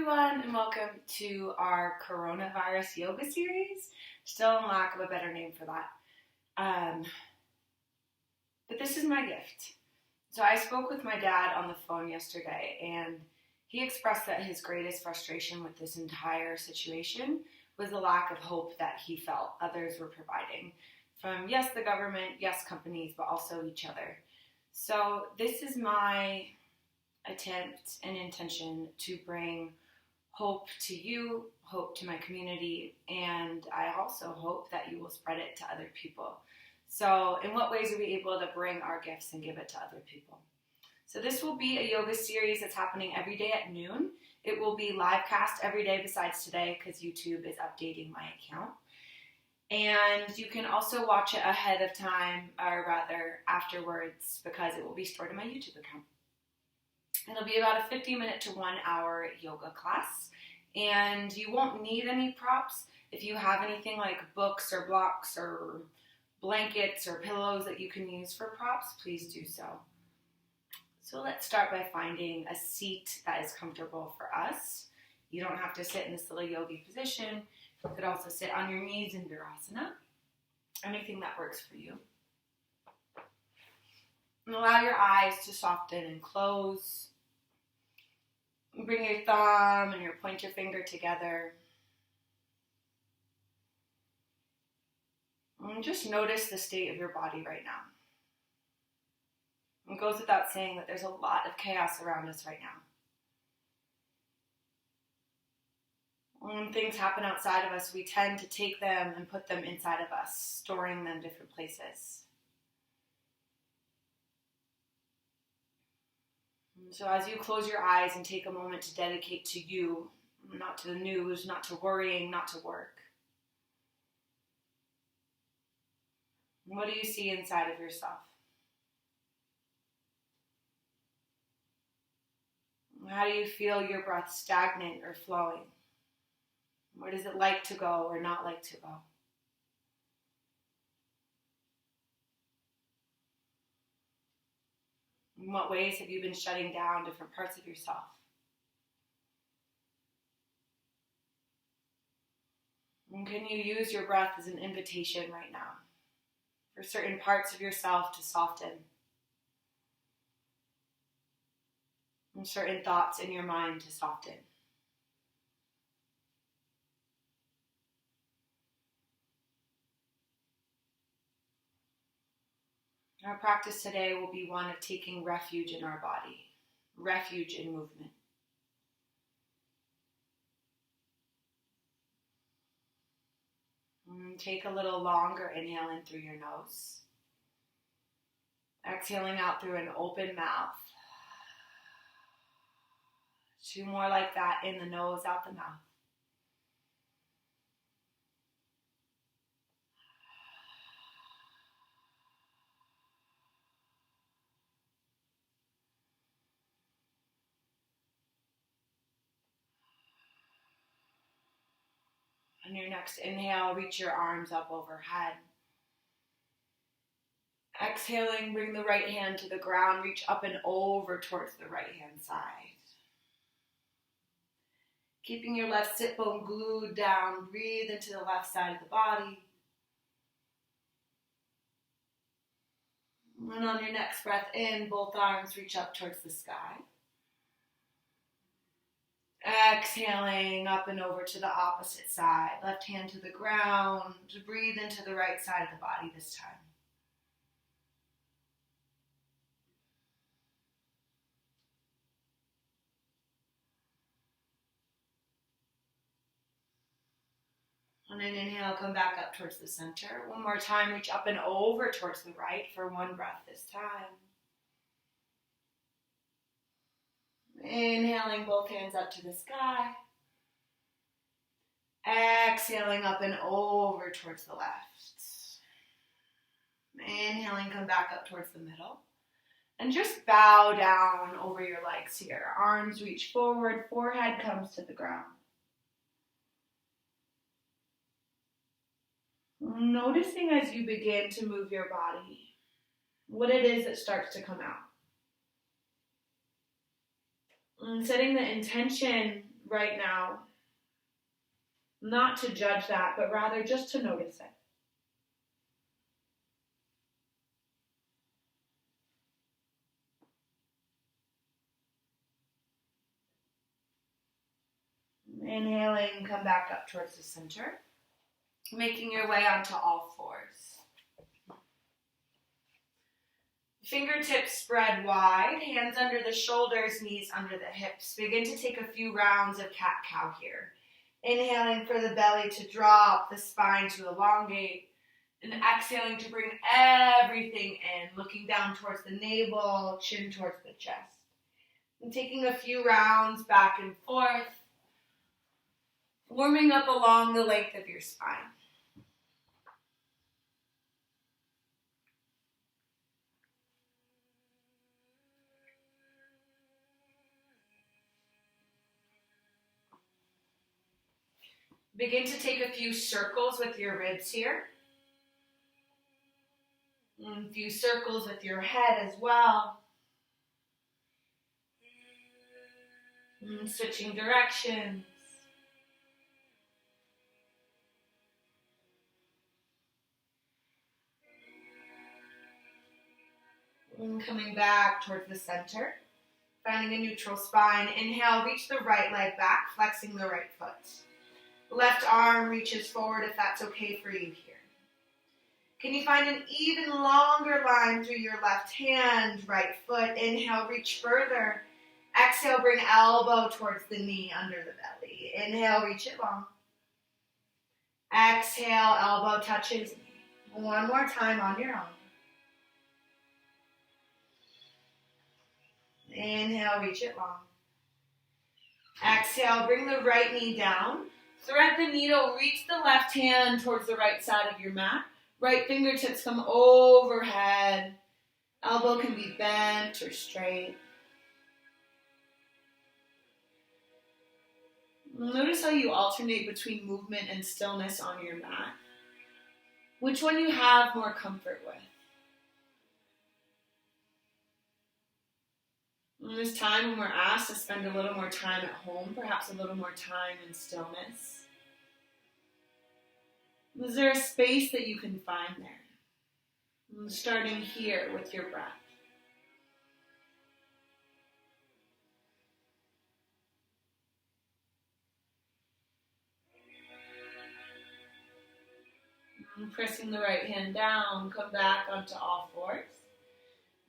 everyone, and welcome to our coronavirus yoga series. Still in lack of a better name for that. But this is my gift. So I spoke with my dad on the phone yesterday, and he expressed that his greatest frustration with this entire situation was the lack of hope that he felt others were providing. From, yes, the government, yes, companies, but also each other. So this is my attempt and intention to bring hope to you, hope to my community, and I also hope that you will spread it to other people. So in what ways are we able to bring our gifts and give it to other people? So this will be a yoga series that's happening every day at noon. It will be live cast every day besides today because YouTube is updating my account. And you can also watch it ahead of time, or rather afterwards, because it will be stored in my YouTube account. It'll be about a 50-minute to 1 hour yoga class, and you won't need any props. If you have anything like books or blocks or blankets or pillows that you can use for props, please do so. So let's start by finding a seat that is comfortable for us. You don't have to sit in this little yogi position. You could also sit on your knees in virasana, anything that works for you. And allow your eyes to soften and close. Bring your thumb and your pointer finger together. And just notice the state of your body right now. It goes without saying that there's a lot of chaos around us right now. When things happen outside of us, we tend to take them and put them inside of us, storing them different places. So as you close your eyes and take a moment to dedicate to you, not to the news, not to worrying, not to work. What do you see inside of yourself? How do you feel your breath stagnant or flowing? Where does it like to go or not like to go? In what ways have you been shutting down different parts of yourself? And can you use your breath as an invitation right now for certain parts of yourself to soften? And certain thoughts in your mind to soften? Our practice today will be one of taking refuge in our body, refuge in movement. And take a little longer inhale in through your nose. Exhaling out through an open mouth. 2 more like that, in the nose, out the mouth. On your next inhale, reach your arms up overhead. Exhaling, bring the right hand to the ground, reach up and over towards the right hand side. Keeping your left sit bone glued down, breathe into the left side of the body. And on your next breath in, both arms reach up towards the sky. Exhaling up and over to the opposite side. Left hand to the ground. Breathe into the right side of the body this time. On an inhale, come back up towards the center. One more time, reach up and over towards the right for 1 breath this time. Inhaling both hands up to the sky. Exhaling up and over towards the left. Inhaling, come back up towards the middle. And just bow down over your legs here. Arms reach forward, forehead comes to the ground. Noticing as you begin to move your body, what it is that starts to come out. And setting the intention right now, not to judge that, but rather just to notice it. Inhaling, come back up towards the center, making your way onto all fours. Fingertips spread wide, hands under the shoulders, knees under the hips. Begin to take a few rounds of cat-cow here. Inhaling for the belly to drop, the spine to elongate, and exhaling to bring everything in, looking down towards the navel, chin towards the chest. And taking a few rounds back and forth, warming up along the length of your spine. Begin to take a few circles with your ribs here. And a few circles with your head as well. And switching directions. And coming back towards the center. Finding a neutral spine. Inhale, reach the right leg back, flexing the right foot. Left arm reaches forward if that's okay for you here. Can you find an even longer line through your left hand, right foot? Inhale, reach further. Exhale, bring elbow towards the knee under the belly. Inhale, reach it long. Exhale, elbow touches knee. One more time on your own. Inhale, reach it long. Exhale, bring the right knee down. Thread the needle, reach the left hand towards the right side of your mat. Right fingertips come overhead. Elbow can be bent or straight. Notice how you alternate between movement and stillness on your mat. Which one you have more comfort with. And this time when we're asked to spend a little more time at home, perhaps a little more time in stillness. Is there a space that you can find there? And starting here with your breath. And pressing the right hand down, come back onto all fours.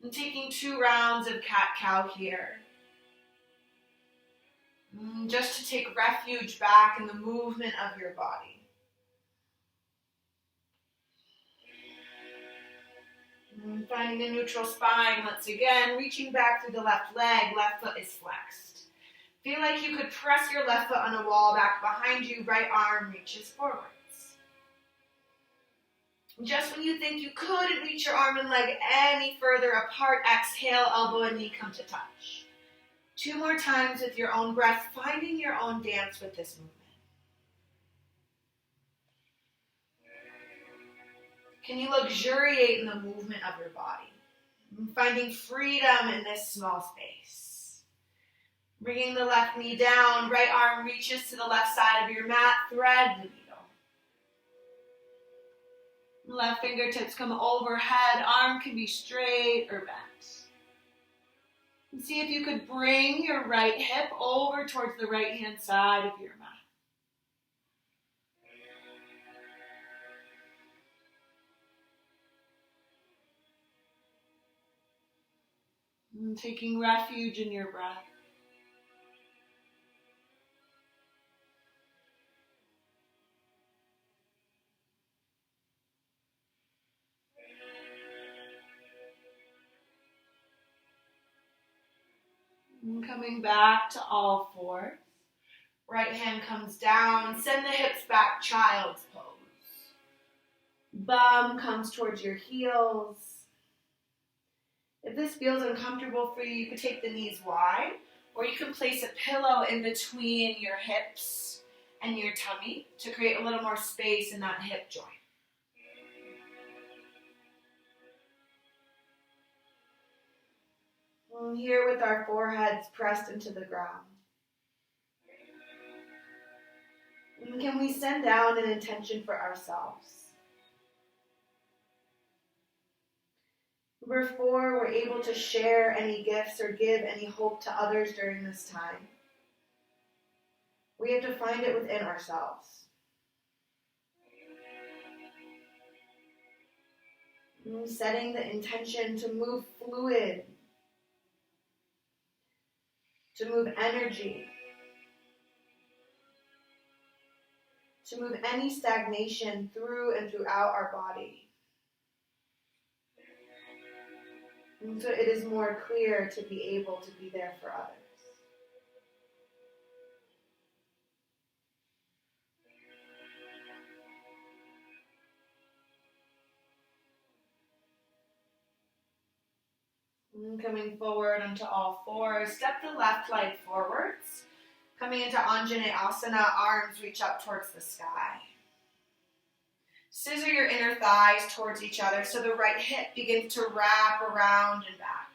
And taking 2 rounds of cat-cow here. Just to take refuge back in the movement of your body. And finding a neutral spine once again, reaching back through the left leg, left foot is flexed. Feel like you could press your left foot on a wall back behind you, right arm reaches forwards. Just when you think you couldn't reach your arm and leg any further apart, exhale, elbow and knee come to touch. 2 more times with your own breath, finding your own dance with this movement. Can you luxuriate in the movement of your body? Finding freedom in this small space. Bringing the left knee down, right arm reaches to the left side of your mat, thread the needle. Left fingertips come overhead, arm can be straight or bent. And see if you could bring your right hip over towards the right hand side of your mat. And taking refuge in your breath. And coming back to all fours. Right hand comes down, send the hips back, child's pose. Bum comes towards your heels. If this feels uncomfortable for you, you could take the knees wide, or you can place a pillow in between your hips and your tummy to create a little more space in that hip joint. Here with our foreheads pressed into the ground. And can we send down an intention for ourselves? Before we're able to share any gifts or give any hope to others during this time, we have to find it within ourselves. Setting the intention to move fluid, to move energy, to move any stagnation through and throughout our body. And so it is more clear to be able to be there for others. And coming forward onto all fours, step the left leg forwards. Coming into Anjaneyasana, arms reach up towards the sky. Scissor your inner thighs towards each other so the right hip begins to wrap around and back.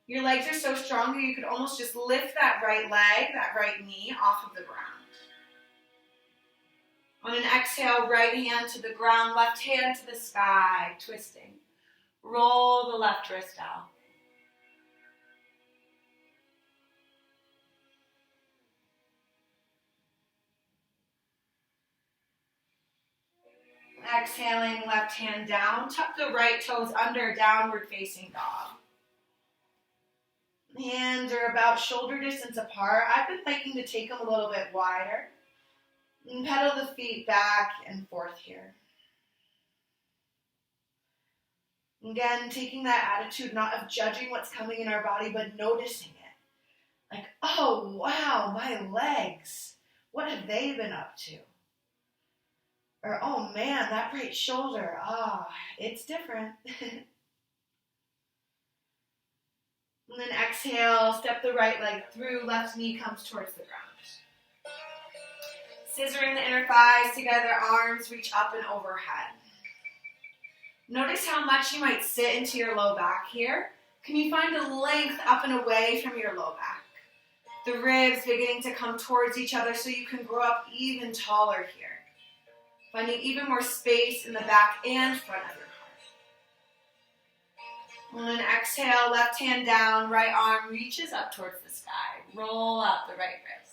Your legs are so strong that you could almost just lift that right leg, that right knee off of the ground. On an exhale, right hand to the ground, left hand to the sky, twisting. Roll the left wrist out. Exhaling, left hand down. Tuck the right toes under, downward facing dog. Hands are about shoulder distance apart. I've been liking to take them a little bit wider. And pedal the feet back and forth here. Again, taking that attitude not of judging what's coming in our body, but noticing it. Like, oh, wow, my legs. What have they been up to? Or, oh man, that right shoulder. It's different. And then exhale, step the right leg through, left knee comes towards the ground. Scissoring the inner thighs together, arms reach up and overhead. Notice how much you might sit into your low back here. Can you find a length up and away from your low back? The ribs beginning to come towards each other so you can grow up even taller here. Finding even more space in the back and front of your heart. And then exhale, left hand down, right arm reaches up towards the sky. Roll up the right wrist.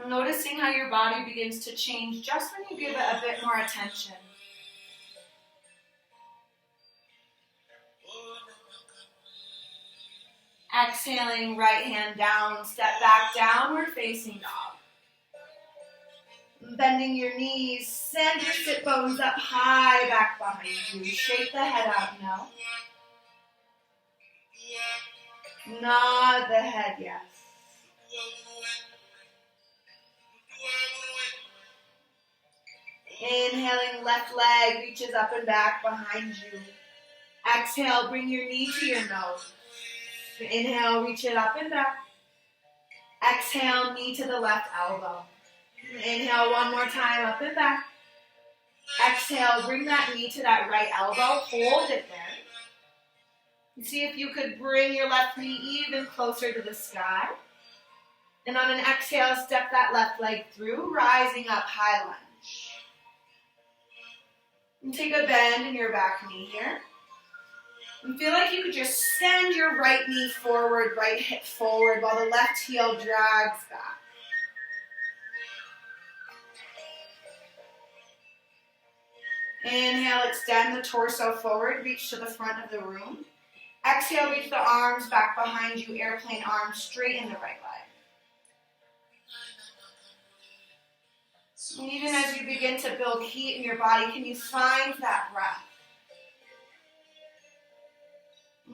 Noticing how your body begins to change just when you give it a bit more attention. Exhaling, right hand down, step back, downward facing dog. Bending your knees, send your sit bones up high back behind you. Shake the head out, no. Nod the head, yes. Inhaling, left leg reaches up and back behind you. Exhale, bring your knee to your nose. Inhale, reach it up and back. Exhale, knee to the left elbow. Inhale, one more time, up and back. Exhale, bring that knee to that right elbow. Hold it there. And see if you could bring your left knee even closer to the sky. And on an exhale, step that left leg through, rising up, high lunge. And take a bend in your back knee here. And feel like you could just send your right knee forward, right hip forward, while the left heel drags back. Inhale, extend the torso forward, reach to the front of the room. Exhale, reach the arms back behind you, airplane arms, straighten the right leg. And even as you begin to build heat in your body, can you find that breath?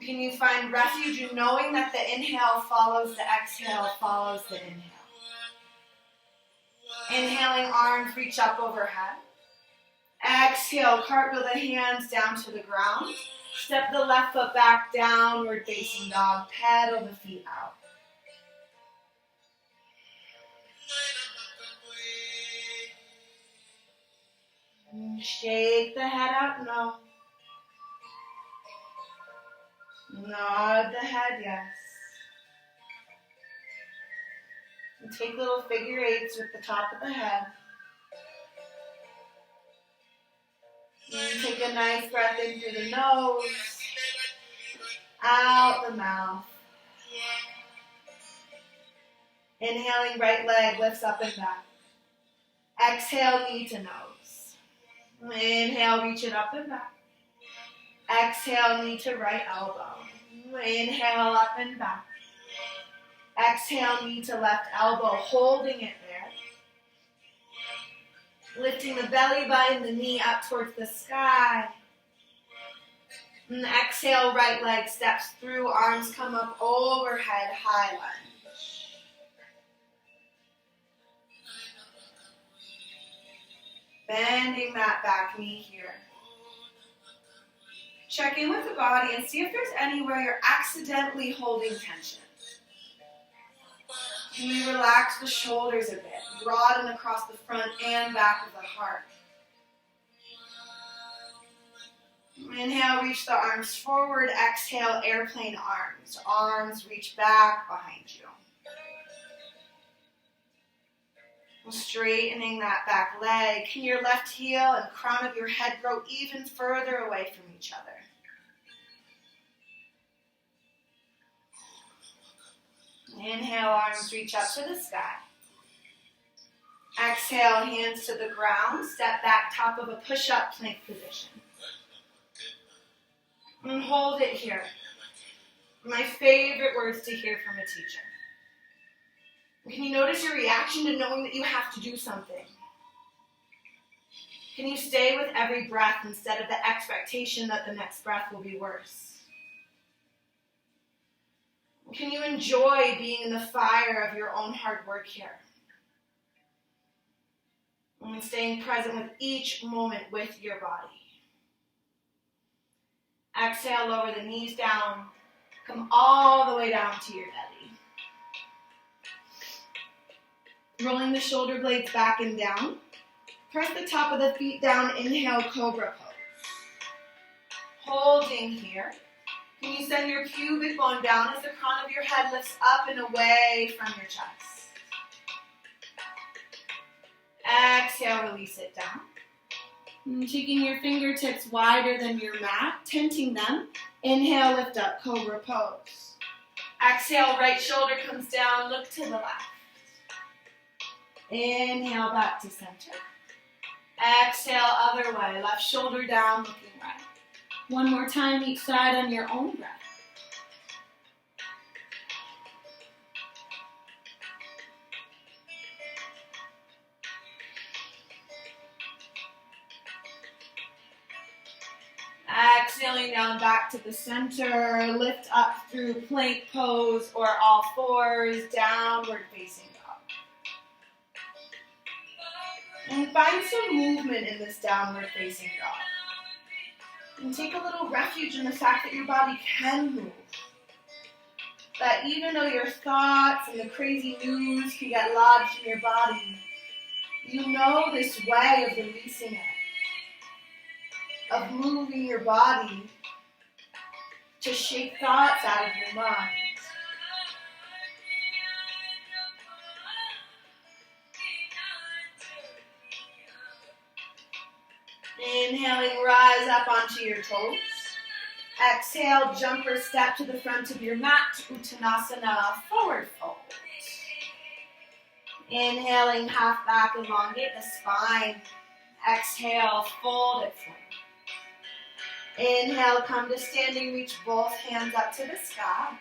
Can you find refuge in knowing that the inhale follows the exhale, follows the inhale? Inhaling, arms reach up overhead. Exhale, cartwheel the hands down to the ground. Step the left foot back, downward facing dog. Pedal the feet out. Shake the head out, no. Nod the head, yes. And take little figure eights with the top of the head. And take a nice breath in through the nose, out the mouth. Inhaling, right leg lifts up and back. Exhale, knee to nose. Inhale, reach it up and back. Exhale, knee to right elbow. Inhale, up and back. Exhale, knee to left elbow, holding it there. Lifting the belly button, the knee up towards the sky. And exhale, right leg steps through, arms come up overhead, high lunge. Bending that back knee here. Check in with the body and see if there's anywhere you're accidentally holding tension. Can you relax the shoulders a bit? Broaden across the front and back of the heart. Inhale, reach the arms forward. Exhale, airplane arms. Arms reach back behind you. Straightening that back leg. Can your left heel and crown of your head grow even further away from each other? Inhale, arms reach up to the sky. Exhale, hands to the ground. Step back, top of a push-up plank position. And hold it here. My favorite words to hear from a teacher. Can you notice your reaction to knowing that you have to do something? Can you stay with every breath instead of the expectation that the next breath will be worse? Can you enjoy being in the fire of your own hard work here? And staying present with each moment with your body. Exhale, lower the knees down. Come all the way down to your belly. Rolling the shoulder blades back and down. Press the top of the feet down. Inhale, cobra pose. Holding here. Can you send your pubic bone down as the crown of your head lifts up and away from your chest? Exhale, release it down. And taking your fingertips wider than your mat, tenting them. Inhale, lift up, cobra pose. Exhale, right shoulder comes down, look to the left. Inhale, back to center. Exhale, other way, left shoulder down, looking right. One more time each side on your own breath. Exhaling down back to the center, lift up through plank pose or all fours, downward facing dog. And find some movement in this downward facing dog. And take a little refuge in the fact that your body can move. That even though your thoughts and the crazy news can get lodged in your body, you know this way of releasing it. Of moving your body to shake thoughts out of your mind. Inhaling, rise up onto your toes. Exhale, jumper step to the front of your mat, Uttanasana, forward fold. Inhaling, half back, elongate the spine. Exhale, fold it forward. Inhale, come to standing, reach both hands up to the sky.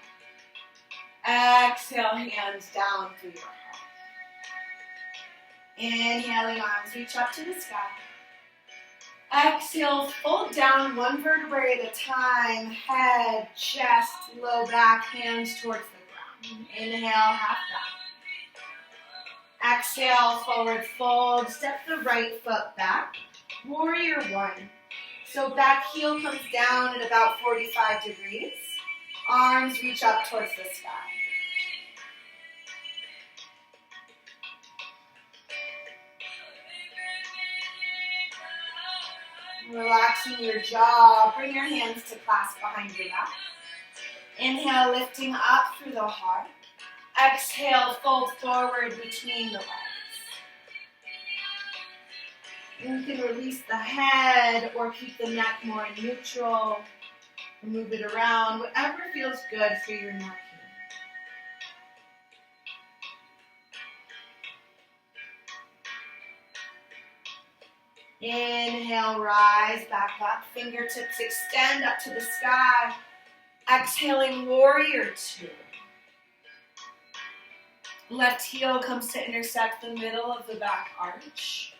Exhale, hands down through your heart. Inhaling, arms reach up to the sky. Exhale, fold down one vertebrae at a time. Head, chest, low back, hands towards the ground. Inhale, half back. Exhale, forward fold. Step the right foot back. Warrior one. So back heel comes down at about 45 degrees. Arms reach up towards the sky. Relaxing your jaw. Bring your hands to clasp behind your back. Inhale, lifting up through the heart. Exhale, fold forward between the legs. You can release the head or keep the neck more neutral. Move it around, whatever feels good for your neck here. Inhale, rise back up. Fingertips extend up to the sky. Exhaling, warrior two. Left heel comes to intersect the middle of the back arch.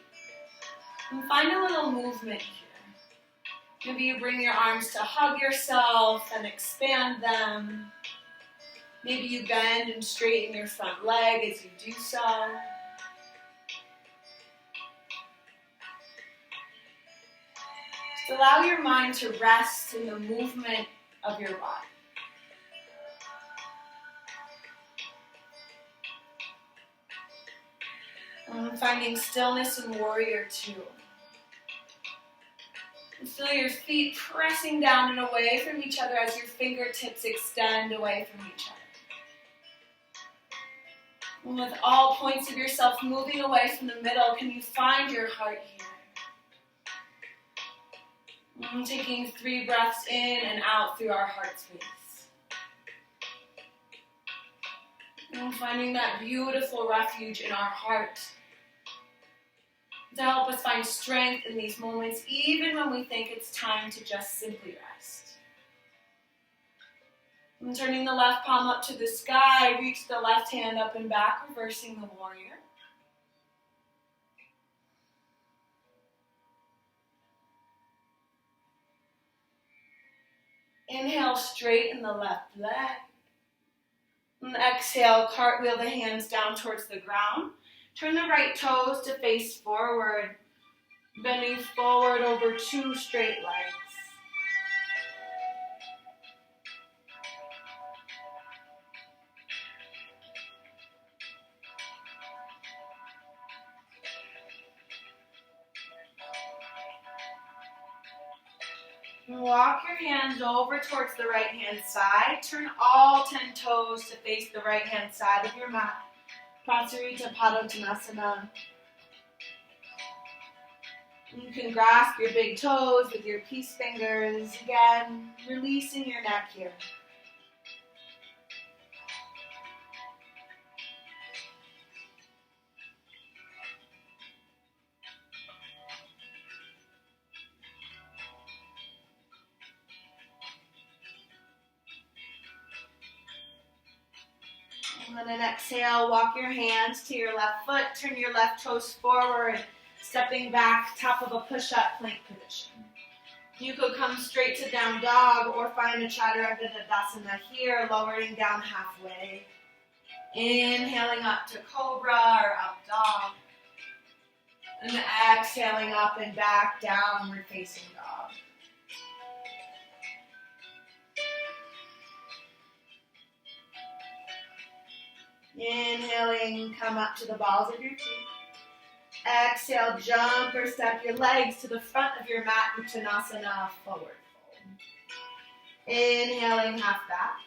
And find a little movement here. Maybe you bring your arms to hug yourself and expand them. Maybe you bend and straighten your front leg as you do so. Just allow your mind to rest in the movement of your body. And finding stillness in warrior two. And feel your feet pressing down and away from each other as your fingertips extend away from each other. And with all points of yourself moving away from the middle, can you find your heart here? And taking 3 breaths in and out through our heart space. And finding that beautiful refuge in our heart to help us find strength in these moments, even when we think it's time to just simply rest. And turning the left palm up to the sky, reach the left hand up and back, reversing the warrior. Inhale, straighten the left leg. And exhale, cartwheel the hands down towards the ground. Turn the right toes to face forward, bending forward over 2 straight legs. Walk your hands over towards the right hand side. Turn all 10 toes to face the right hand side of your mat. Prasarita Padottanasana. You can grasp your big toes with your peace fingers. Again, releasing your neck here. And then exhale, walk your hands to your left foot, turn your left toes forward, stepping back, top of a push-up plank position. You could come straight to down dog or find a Chaturanga here, lowering down halfway. Inhaling up to cobra or up dog. And exhaling up and back, downward facing dog. Inhaling, come up to the balls of your feet. Exhale, jump or step your legs to the front of your mat, Uttanasana, forward fold. Inhaling, half back.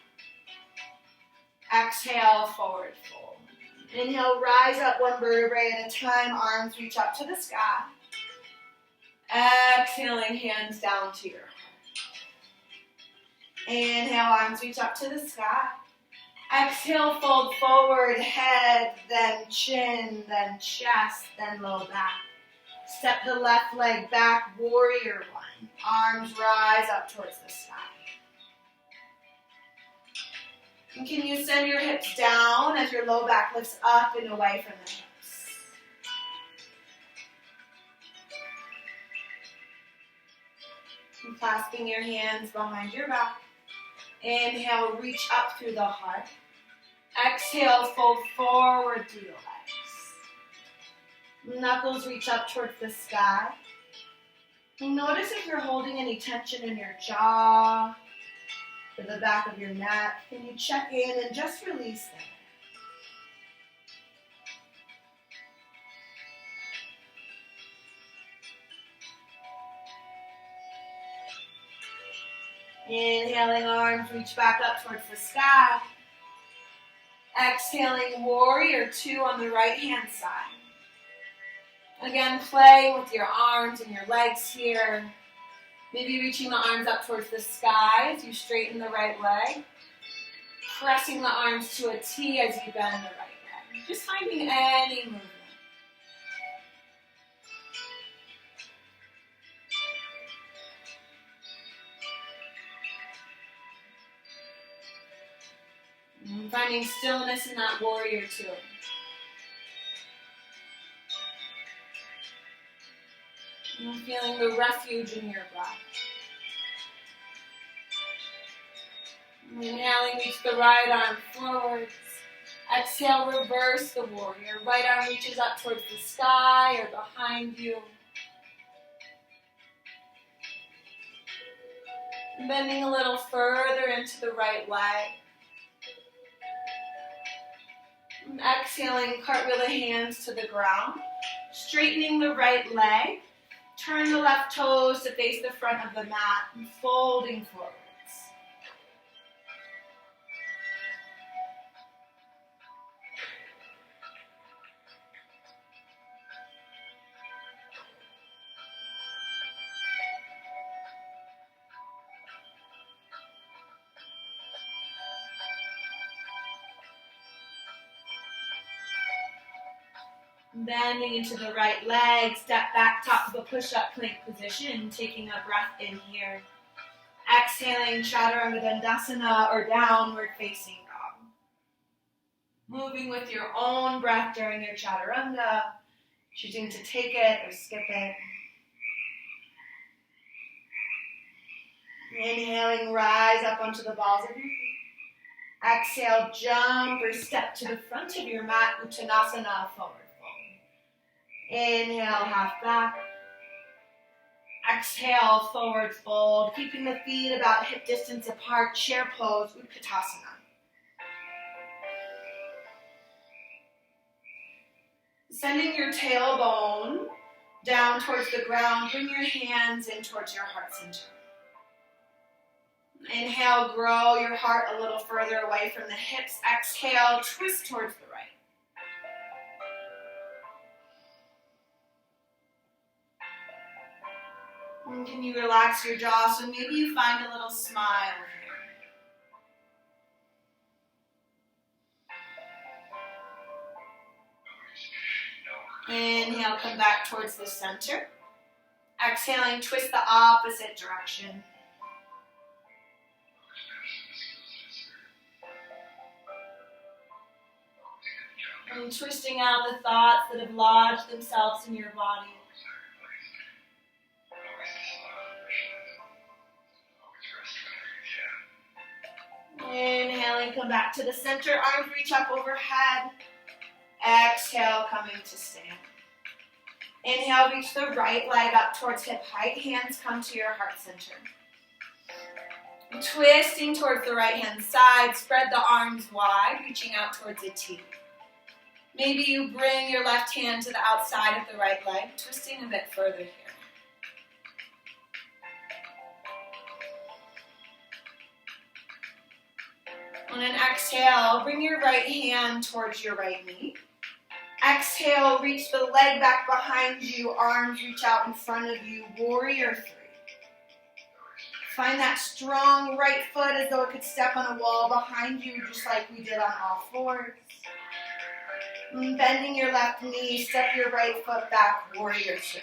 Exhale, forward fold. Inhale, rise up 1 vertebrae at a time, arms reach up to the sky. Exhaling, hands down to your heart. Inhale, arms reach up to the sky. Exhale, fold forward, head, then chin, then chest, then low back. Step the left leg back, warrior 1. Arms rise up towards the sky. And can you send your hips down as your low back lifts up and away from the hips? And clasping your hands behind your back. Inhale, reach up through the heart. Exhale, fold forward through the legs. Knuckles reach up towards the sky. And notice if you're holding any tension in your jaw or the back of your neck. Can you check in and just release that? Inhaling, arms reach back up towards the sky. Exhaling, warrior two on the right hand side. Again, play with your arms and your legs here. Maybe reaching the arms up towards the sky as you straighten the right leg. Pressing the arms to a T as you bend the right leg. Just finding any movement. And finding stillness in that warrior two. And feeling the refuge in your breath. Inhaling, reach the right arm forwards. Exhale, reverse the warrior. Right arm reaches up towards the sky or behind you. Bending a little further into the right leg. And exhaling, cartwheel the hands to the ground. Straightening the right leg. Turn the left toes to face the front of the mat and folding forwards. Bending into the right leg, step back, top of a push-up plank position, taking a breath in here. Exhaling, Chaturanga Dandasana or downward facing dog. Moving with your own breath during your Chaturanga, choosing to take it or skip it. Inhaling, rise up onto the balls of your feet. Exhale, jump or step to the front of your mat, Uttanasana, forward. Inhale, half back. Exhale, forward fold. Keeping the feet about hip distance apart. Chair pose, Utkatasana. Sending your tailbone down towards the ground. Bring your hands in towards your heart center. Inhale, grow your heart a little further away from the hips. Exhale, twist towards the right. And can you relax your jaw so maybe you find a little smile here. Inhale, come back towards the center. Exhaling, twist the opposite direction. And twisting out the thoughts that have lodged themselves in your body. Inhaling, come back to the center, arms reach up overhead. Exhale, coming to stand. Inhale, reach the right leg up towards hip height, hands come to your heart center. Twisting towards the right hand side, spread the arms wide, reaching out towards a T. Maybe you bring your left hand to the outside of the right leg, twisting a bit further here. On an exhale, bring your right hand towards your right knee. Exhale, reach the leg back behind you, arms reach out in front of you, warrior three. Find that strong right foot as though it could step on a wall behind you, just like we did on all fours. And bending your left knee, step your right foot back, warrior two.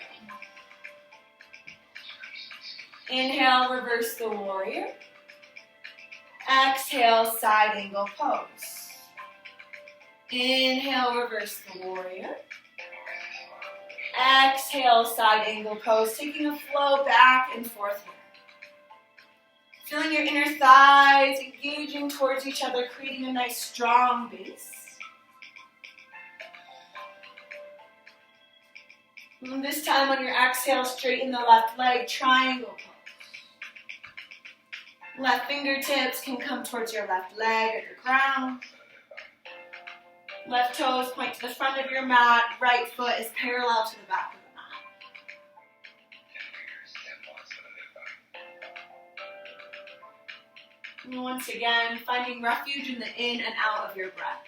Inhale, reverse the warrior. Exhale, side angle pose. Inhale, reverse the warrior. Exhale, side angle pose, taking a flow back and forth here. Feeling your inner thighs engaging towards each other, creating a nice strong base. And this time on your exhale, straighten the left leg, triangle pose. Left fingertips can come towards your left leg at the ground. Left toes point to the front of your mat. Right foot is parallel to the back of the mat. And once again, finding refuge in the in and out of your breath.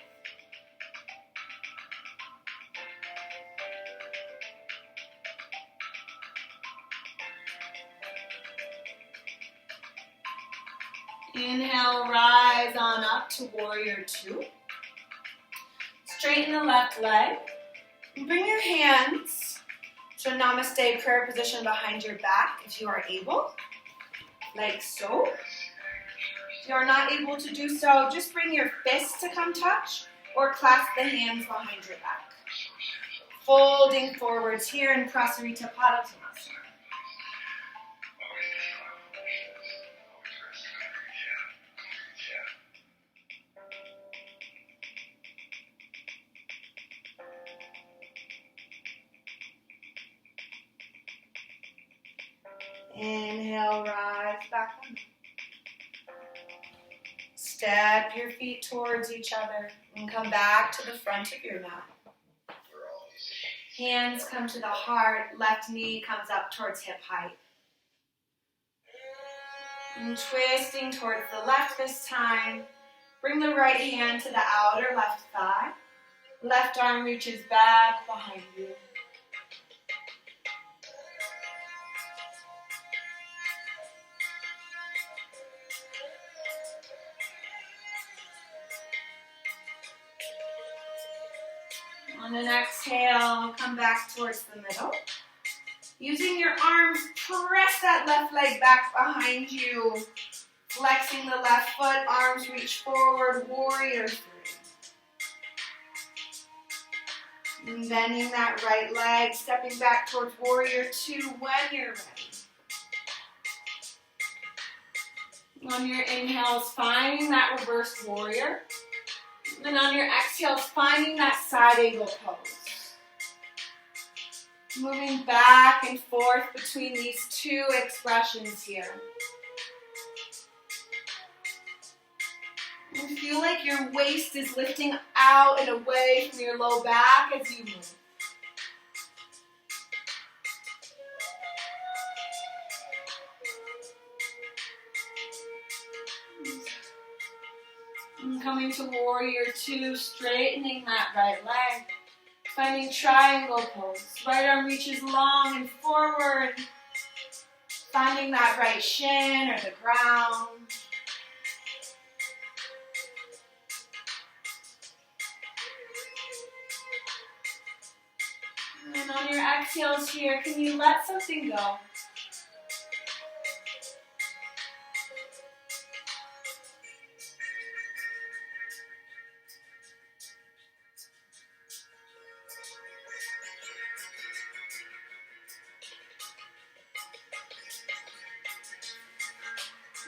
Inhale, rise on up to warrior two. Straighten the left leg. And bring your hands to a namaste prayer position behind your back if you are able, like so. If you are not able to do so, just bring your fists to come touch or clasp the hands behind your back. Folding forwards here in Prasarita Padottanasana. Inhale, rise back up. Step your feet towards each other and come back to the front of your mat. Hands come to the heart, left knee comes up towards hip height. And twisting towards the left this time. Bring the right hand to the outer left thigh. Left arm reaches back behind you. On an exhale, come back towards the middle. Using your arms, press that left leg back behind you. Flexing the left foot, arms reach forward, warrior three. And bending that right leg, stepping back towards warrior two when you're ready. On your inhales, finding that reverse warrior. And on your exhales, finding that side angle pose. Moving back and forth between these two expressions here. And feel like your waist is lifting out and away from your low back as you move. And coming to warrior two, straightening that right leg. Finding triangle pose. Right arm reaches long and forward. Finding that right shin or the ground. And on your exhales here, can you let something go?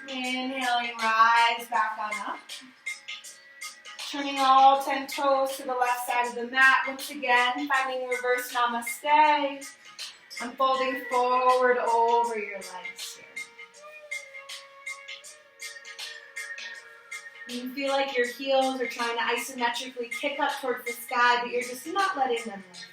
Inhaling, rise back on up. Turning all 10 toes to the left side of the mat. Once again, finding reverse namaste. Unfolding forward over your legs here. You feel like your heels are trying to isometrically kick up towards the sky, but you're just not letting them lift.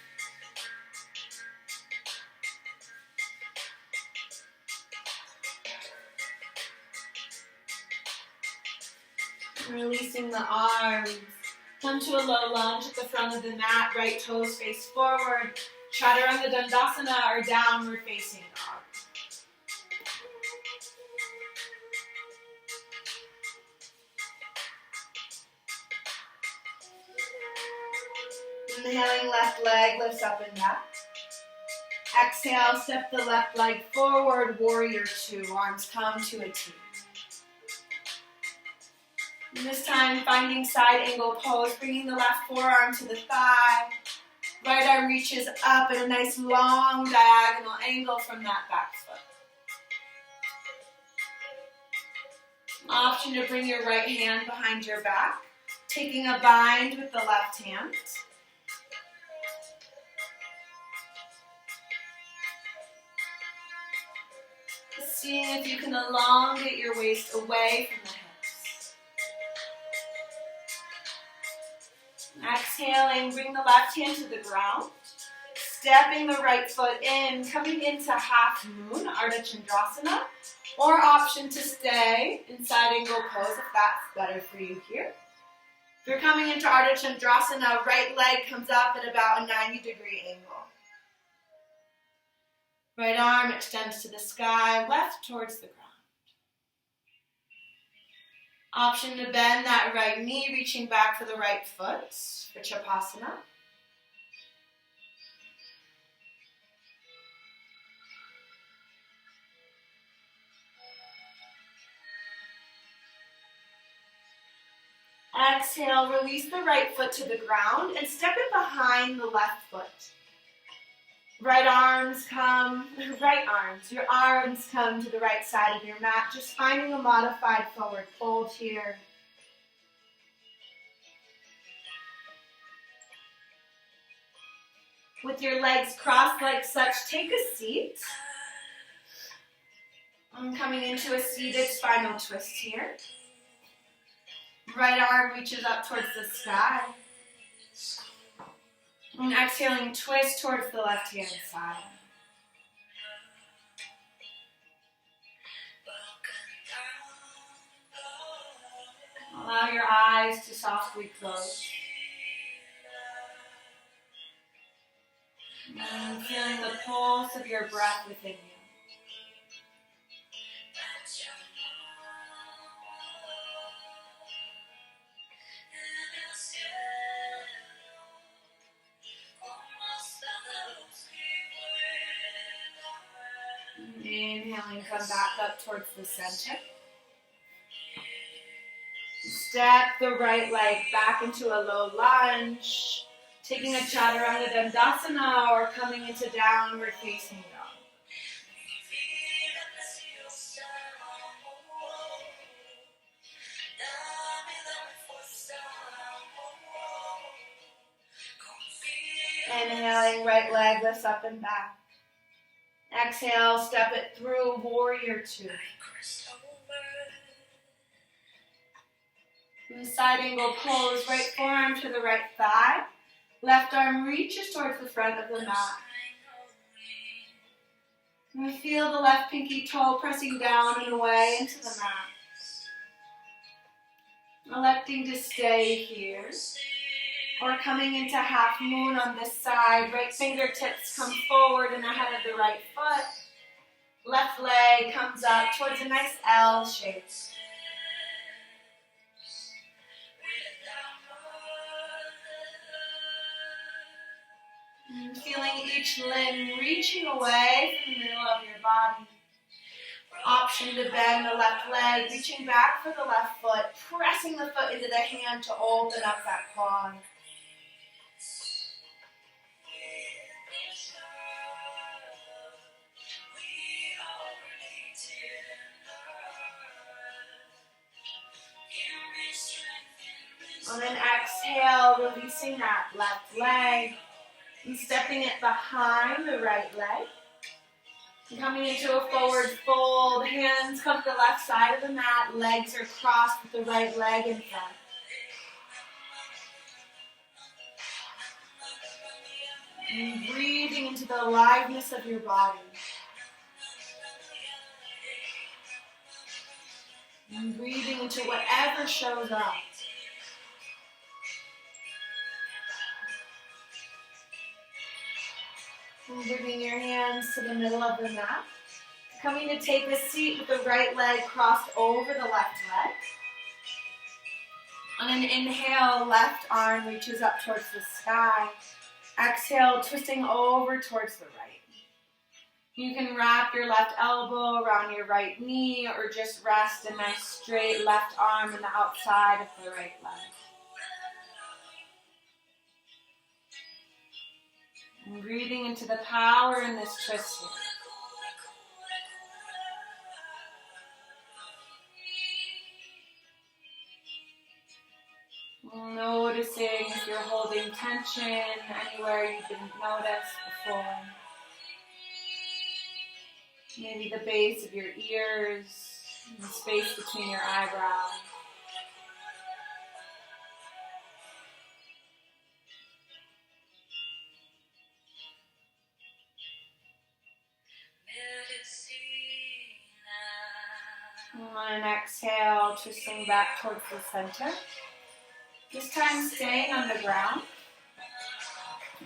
Releasing the arms. Come to a low lunge at the front of the mat. Right toes face forward. Chaturanga Dandasana or downward facing dog. Inhaling, left leg lifts up and back. Exhale, step the left leg forward. Warrior two. Arms come to a T. And this time, finding side angle pose, bringing the left forearm to the thigh. Right arm reaches up in a nice long diagonal angle from that back foot. Option to bring your right hand behind your back, taking a bind with the left hand. Seeing if you can elongate your waist away from the hips. Exhaling, bring the left hand to the ground. Stepping the right foot in, coming into half moon, Ardha Chandrasana. Or option to stay in side angle pose if that's better for you here. If you're coming into Ardha Chandrasana, right leg comes up at about a 90-degree angle. Right arm extends to the sky, left towards the ground. Option to bend that right knee, reaching back for the right foot for Shavasana. Exhale, release the right foot to the ground and step it behind the left foot. Your arms come to the right side of your mat, just finding a modified forward fold here. With your legs crossed like such, take a seat. I'm coming into a seated spinal twist here. Right arm reaches up towards the sky. And exhaling, twist towards the left-hand side. Allow your eyes to softly close. And feeling the pulse of your breath within you. Inhaling, come back up towards the center. Step the right leg back into a low lunge, taking a chaturanga dandasana or coming into downward facing dog. Inhaling, right leg lifts up and back. Exhale, step it through, warrior two. In side angle pose, right forearm to the right thigh. Left arm reaches towards the front of the mat. And feel the left pinky toe pressing down and away into the mat. Electing to stay here. Or coming into half moon on this side. Right fingertips come forward and ahead of the right foot. Left leg comes up towards a nice L shape. And feeling each limb reaching away from the middle of your body. Option to bend the left leg, reaching back for the left foot, pressing the foot into the hand to open up that quad. And then exhale, releasing that left leg and stepping it behind the right leg. And coming into a forward fold, hands come to the left side of the mat, legs are crossed with the right leg in front. And breathing into the aliveness of your body. And breathing into whatever shows up. And bringing your hands to the middle of the mat. Coming to take a seat with the right leg crossed over the left leg. On an inhale, left arm reaches up towards the sky. Exhale, twisting over towards the right. You can wrap your left elbow around your right knee or just rest a nice straight left arm on the outside of the right leg. And breathing into the power in this twist here. Noticing if you're holding tension anywhere you didn't notice before. Maybe the base of your ears, the space between your eyebrows. exhale, twisting back towards the center. This time staying on the ground.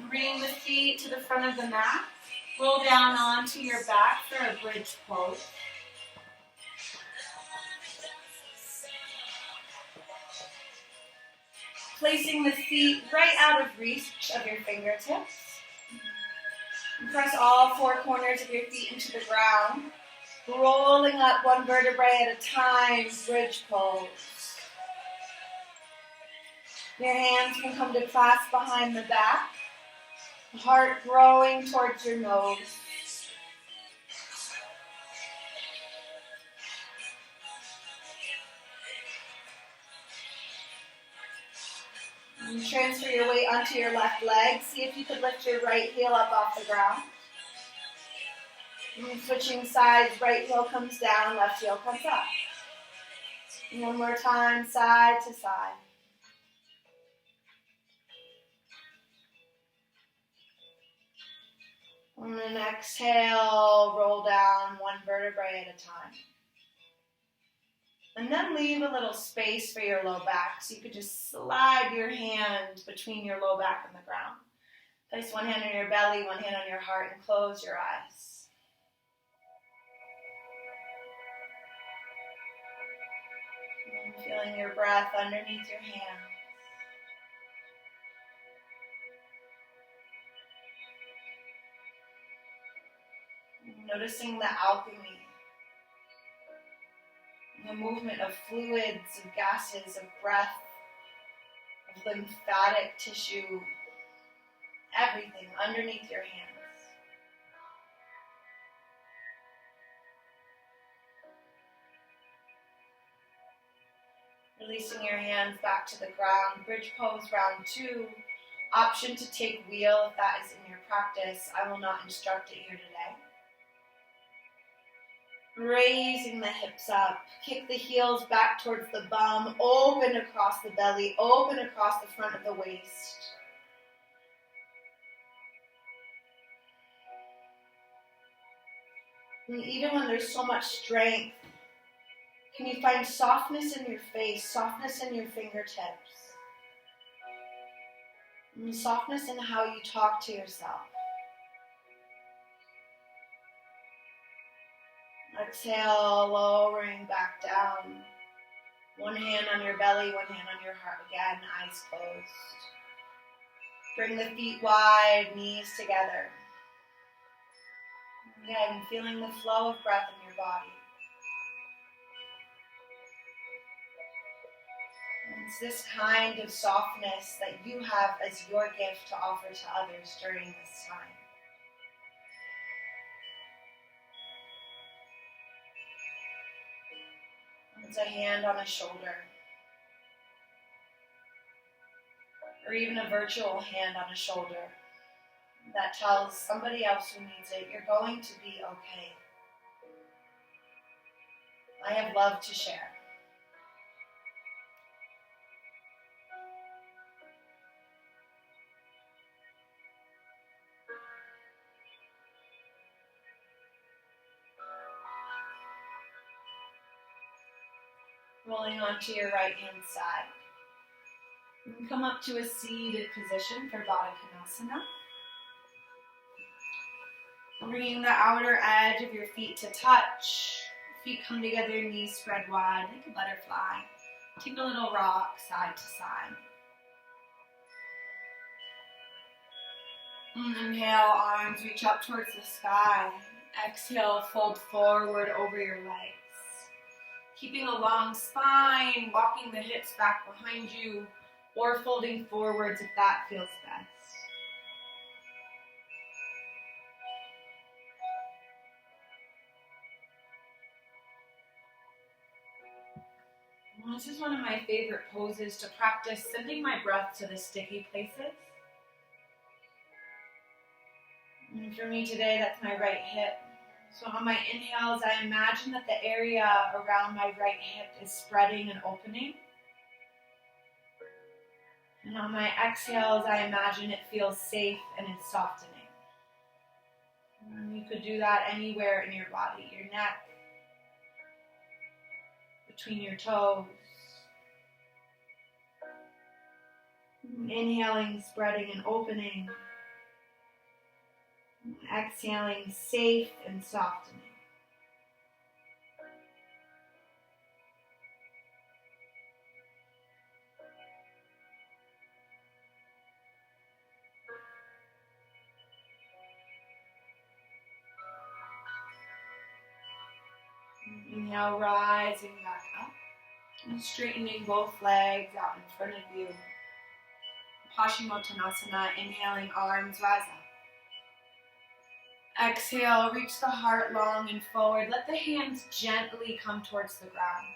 Bring the feet to the front of the mat. Roll down onto your back for a bridge pose. Placing the feet right out of reach of your fingertips. Press all four corners of your feet into the ground. Rolling up one vertebrae at a time, bridge pose. Your hands can come to clasp behind the back. Heart growing towards your nose. And transfer your weight onto your left leg. See if you could lift your right heel up off the ground. And switching sides, right heel comes down, left heel comes up. And one more time, side to side. And then exhale, roll down one vertebrae at a time. And then leave a little space for your low back. So you could just slide your hand between your low back and the ground. Place one hand on your belly, one hand on your heart, and close your eyes. And feeling your breath underneath your hands. Noticing the alchemy, the movement of fluids, of gases, of breath, of lymphatic tissue, everything underneath your hands. Releasing your hands back to the ground. Bridge pose, round 2. Option to take wheel if that is in your practice. I will not instruct it here today. Raising the hips up, kick the heels back towards the bum, open across the belly, open across the front of the waist. And even when there's so much strength, can you find softness in your face, softness in your fingertips, and softness in how you talk to yourself? Exhale, lowering back down. One hand on your belly, one hand on your heart again, eyes closed. Bring the feet wide, knees together. Again, feeling the flow of breath in your body. And it's this kind of softness that you have as your gift to offer to others during this time. It's a hand on a shoulder, or even a virtual hand on a shoulder that tells somebody else who needs it, you're going to be okay. I have love to share. Rolling onto your right hand side. You can come up to a seated position for Baddha Konasana. Bringing the outer edge of your feet to touch. Feet come together, knees spread wide like a butterfly. Take a little rock side to side. Inhale, arms reach up towards the sky. Exhale, fold forward over your legs. Keeping a long spine, walking the hips back behind you, or folding forwards if that feels best. This is one of my favorite poses to practice sending my breath to the sticky places. And for me today, that's my right hip. So on my inhales, I imagine that the area around my right hip is spreading and opening. And on my exhales, I imagine it feels safe and it's softening. And you could do that anywhere in your body, your neck, the between your toes. Inhaling, spreading and opening. Exhaling, safe and softening. Inhale, rising back up and straightening both legs out in front of you. Paschimottanasana, inhaling, arms rise up. Exhale, reach the heart long and forward. Let the hands gently come towards the ground.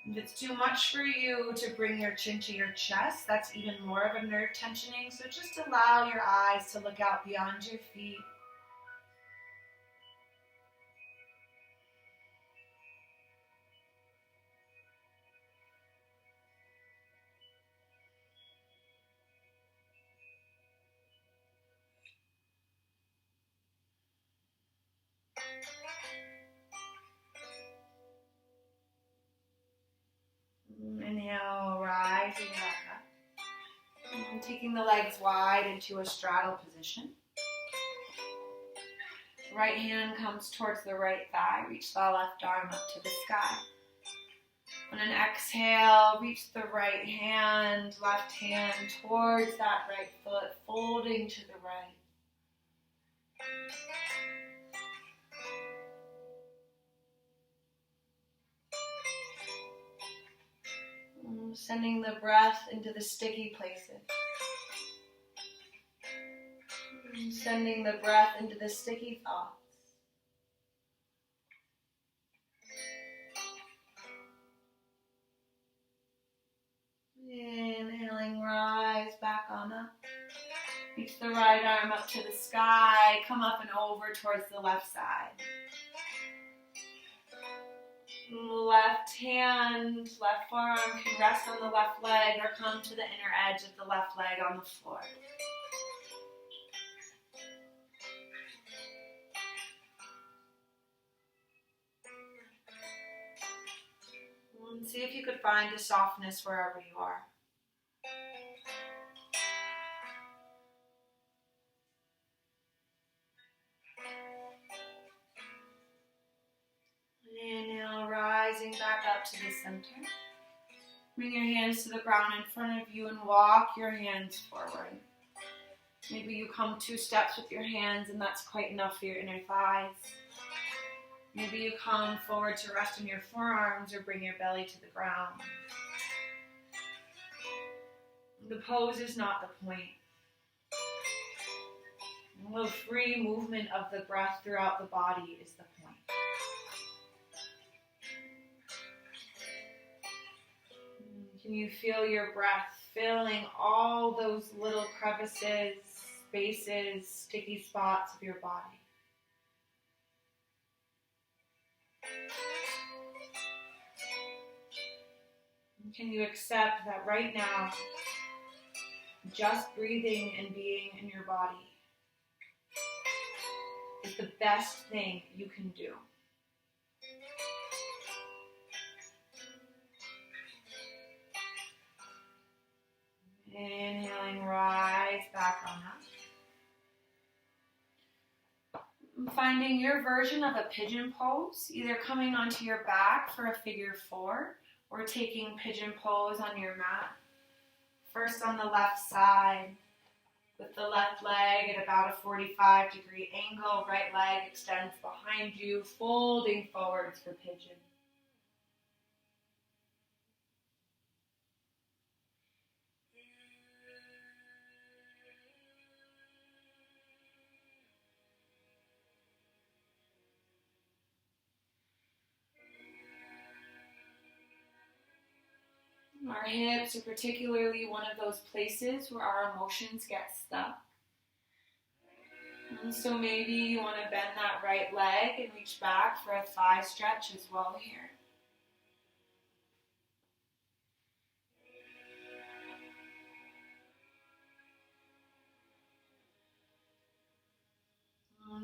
If it's too much for you to bring your chin to your chest, that's even more of a nerve tensioning. So just allow your eyes to look out beyond your feet. Inhale, rising back up. And taking the legs wide into a straddle position. Right hand comes towards the right thigh. Reach the left arm up to the sky. On an exhale, reach the right hand, left hand towards that right foot, folding to the right. Sending the breath into the sticky places. Sending the breath into the sticky thoughts. Inhaling, rise back on up. Reach the right arm up to the sky. Come up and over towards the left side. Left hand, left forearm can rest on the left leg or come to the inner edge of the left leg on the floor. And see if you could find a softness wherever you are. Inhale, rising back up to the center. Bring your hands to the ground in front of you and walk your hands forward. Maybe you come 2 steps with your hands and that's quite enough for your inner thighs. Maybe you come forward to rest on your forearms or bring your belly to the ground. The pose is not the point. The free movement of the breath throughout the body is the point. Can you feel your breath filling all those little crevices, spaces, sticky spots of your body? Can you accept that right now, just breathing and being in your body is the best thing you can do? Inhaling, rise back on up. Finding your version of a pigeon pose, either coming onto your back for a figure 4 or taking pigeon pose on your mat. First on the left side, with the left leg at about a 45-degree angle, right leg extends behind you, folding forwards for pigeon. Our hips are particularly one of those places where our emotions get stuck. And so maybe you want to bend that right leg and reach back for a thigh stretch as well here.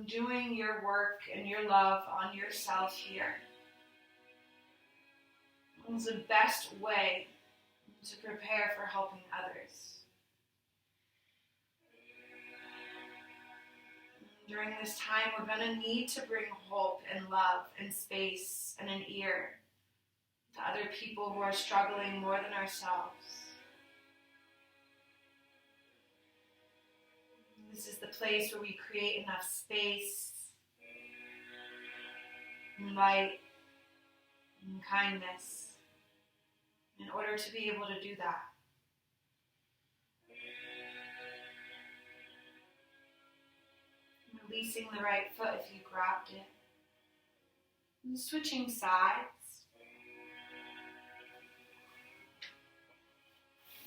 Doing your work and your love on yourself here. It's the best way to prepare for helping others. During this time, we're going to need to bring hope and love and space and an ear to other people who are struggling more than ourselves. This is the place where we create enough space and light and kindness in order to be able to do that. Releasing the right foot if you grabbed it. And switching sides.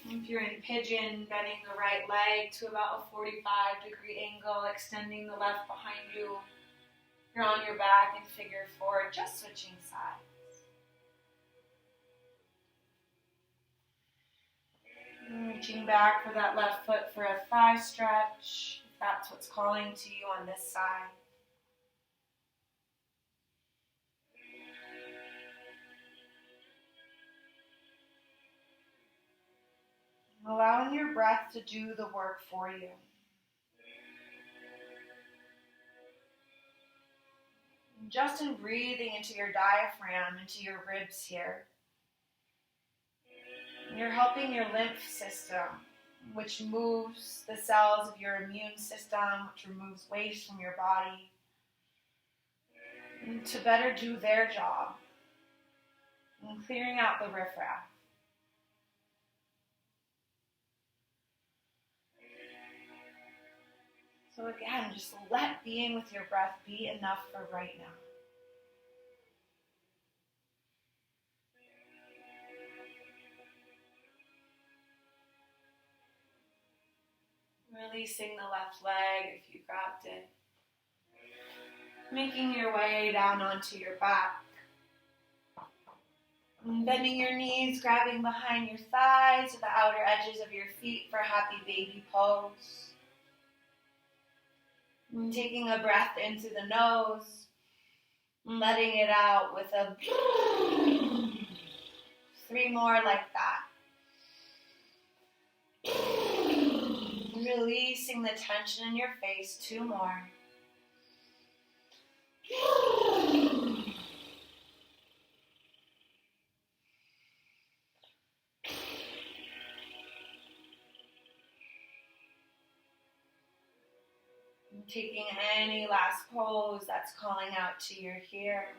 If you're in pigeon, bending the right leg to about a 45-degree angle, extending the left behind you. You're on your back in figure four, just switching sides. And reaching back for that left foot for a thigh stretch, if that's what's calling to you on this side. Allowing your breath to do the work for you. Just in breathing into your diaphragm, into your ribs here, you're helping your lymph system, which moves the cells of your immune system, which removes waste from your body, to better do their job, and clearing out the riffraff. So again, just let being with your breath be enough for right now. Releasing the left leg if you grabbed it. Making your way down onto your back. And bending your knees, grabbing behind your thighs to the outer edges of your feet for happy baby pose. And taking a breath into the nose, and letting it out with a 3 more like that. Releasing the tension in your face, 2 more. Taking any last pose that's calling out to your here.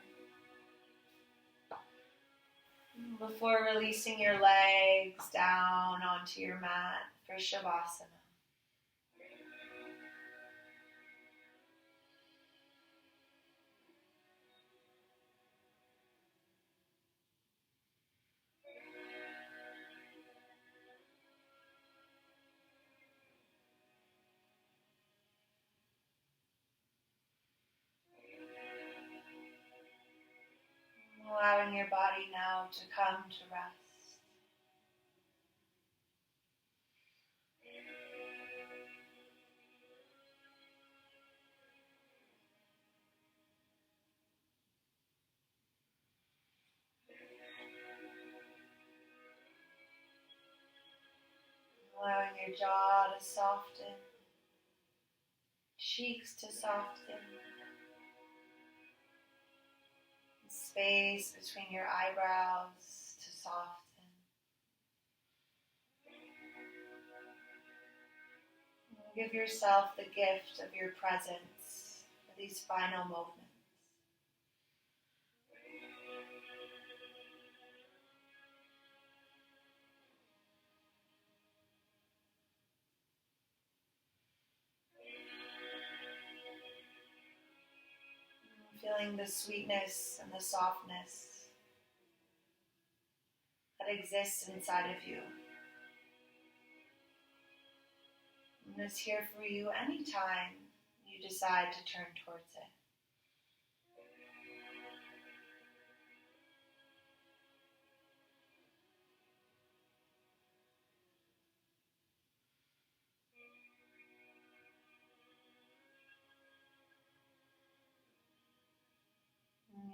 Before releasing your legs down onto your mat for Shavasana. Allowing your body now to come to rest. Allowing your jaw to soften, cheeks to soften. Space between your eyebrows to soften. And give yourself the gift of your presence for these final moments. Feeling the sweetness and the softness that exists inside of you. And it's here for you anytime you decide to turn towards it.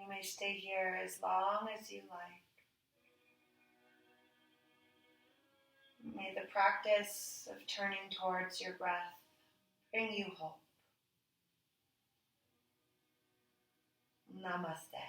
You may stay here as long as you like. May the practice of turning towards your breath bring you hope. Namaste.